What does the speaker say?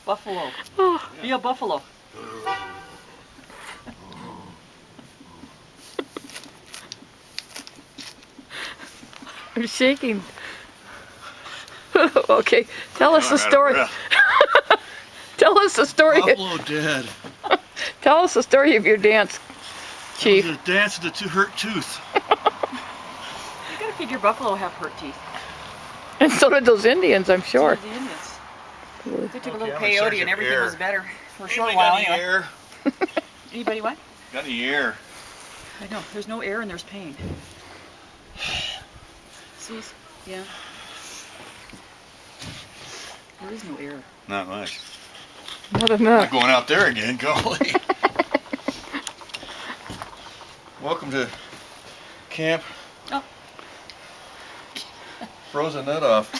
Buffalo. Be a buffalo. I'm shaking. Okay, tell us the story. Tell us the story. Buffalo dead. Tell us the story of your dance, Chief. It was a dance with the hurt tooth. You gotta figure buffalo have hurt teeth. And so did those Indians, I'm sure. So did the Indians. They took a little I'm peyote Sergeant and everything Air. was better for a short Anybody while got any anyway. air? Anybody what? Got any air? I know. There's no air and there's pain. See? Yeah. There is no air. Not much. Not Not enough. going out there again, golly. Welcome to camp. Oh. Frozen nut off.